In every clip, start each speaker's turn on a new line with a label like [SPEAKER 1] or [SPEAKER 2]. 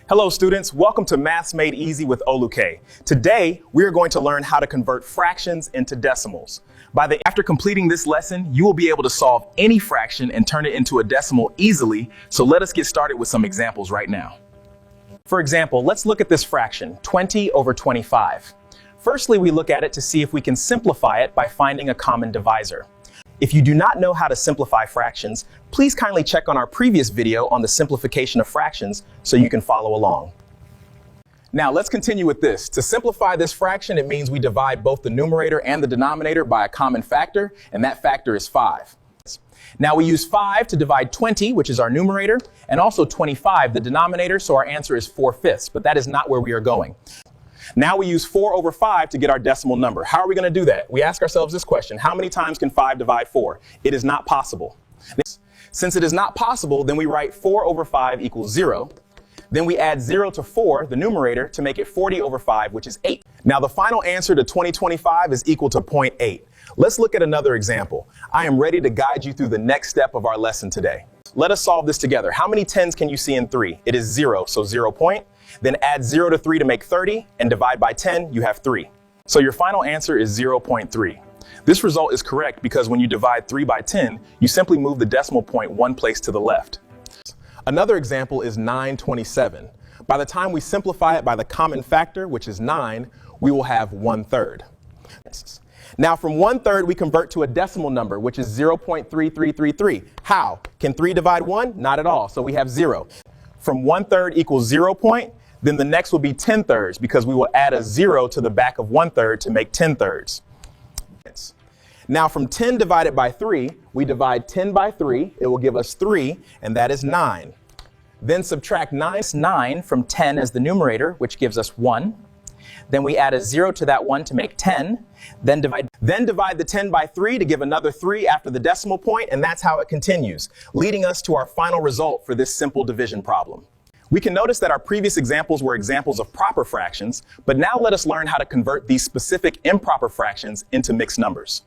[SPEAKER 1] Hello students, welcome to Maths Made Easy with Oluke. Today, we are going to learn how to convert fractions into decimals. After completing this lesson, you will be able to solve any fraction and turn it into a decimal easily, so let us get started with some examples right now. For example, let's look at this fraction, 20 over 25. Firstly, we look at it to see if we can simplify it by finding a common divisor. If you do not know how to simplify fractions, please kindly check on our previous video on the simplification of fractions so you can follow along. Now let's continue with this. To simplify this fraction, it means we divide both the numerator and the denominator by a common factor, and that factor is 5. Now we use 5 to divide 20, which is our numerator, and also 25, the denominator, so our answer is 4/5, but that is not where we are going. Now we use 4 over 5 to get our decimal number. How are we going to do that? We ask ourselves this question: how many times can 5 divide 4? It is not possible. Since it is not possible, then we write 4 over 5 equals 0. Then we add 0 to 4, the numerator, to make it 40 over 5, which is 8. Now the final answer to 2025 is equal to 0.8. Let's look at another example. I am ready to guide you through the next step of our lesson today. Let us solve this together. How many 10s can you see in 3? It is 0, so 0 point. Then add 0 to 3 to make 30, and divide by 10, you have 3. So your final answer is 0.3. This result is correct because when you divide 3 by 10, you simply move the decimal point one place to the left. Another example is 9/27. By the time we simplify it by the common factor, which is 9, we will have 1/3. Now from 1/3, we convert to a decimal number, which is 0.3333. How? Can 3 divide 1? Not at all, so we have 0. From 1/3 equals 0 point, then the next will be 10/3 because we will add a 0 to the back of 1/3 to make 10/3. Now from 10 divided by 3, we divide 10 by 3. It will give us 3, and that is 9. Then subtract 9 from 10 as the numerator, which gives us 1. Then we add a 0 to that 1 to make 10. Then divide the 10 by 3 to give another 3 after the decimal point, and that's how it continues, leading us to our final result for this simple division problem. We can notice that our previous examples were examples of proper fractions, but now let us learn how to convert these specific improper fractions into mixed numbers.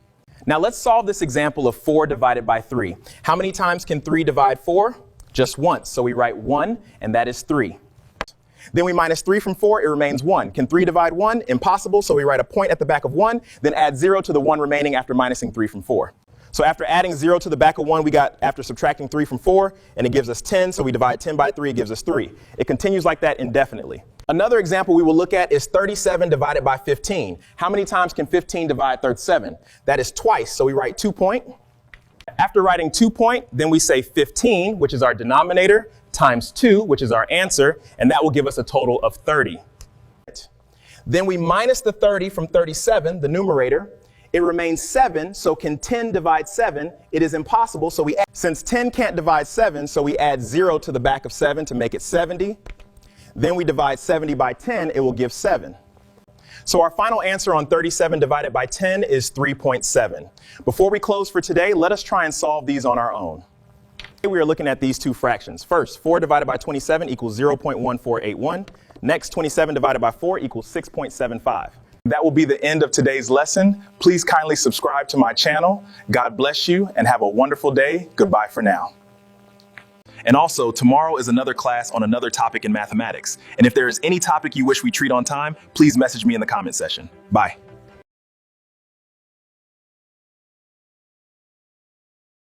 [SPEAKER 1] Now let's solve this example of 4 divided by 3. How many times can 3 divide 4? Just once, so we write 1, and that is 3. Then we minus 3 from 4, it remains 1. Can 3 divide 1? Impossible, so we write a point at the back of 1, then add 0 to the 1 remaining after minusing 3 from 4. So after adding 0 to the back of 1, we got after subtracting 3 from 4, and it gives us 10, so we divide 10 by 3, it gives us 3. It continues like that indefinitely. Another example we will look at is 37 divided by 15. How many times can 15 divide 37? That is twice, so we write 2 point. After writing 2 point, then we say 15, which is our denominator, times 2, which is our answer, and that will give us a total of 30. Then we minus the 30 from 37, the numerator. It remains 7, so can 10 divide 7? It is impossible, so since 10 can't divide 7, so we add 0 to the back of 7 to make it 70. Then we divide 70 by 10, it will give 7. So our final answer on 37 divided by 10 is 3.7. Before we close for today, let us try and solve these on our own. We are looking at these two fractions. First, 4 divided by 27 equals 0.1481. Next, 27 divided by 4 equals 6.75. That will be the end of today's lesson. Please kindly subscribe to my channel. God bless you and have a wonderful day. Goodbye for now. And also, tomorrow is another class on another topic in mathematics. And if there is any topic you wish we treat on time, please message me in the comment section. Bye.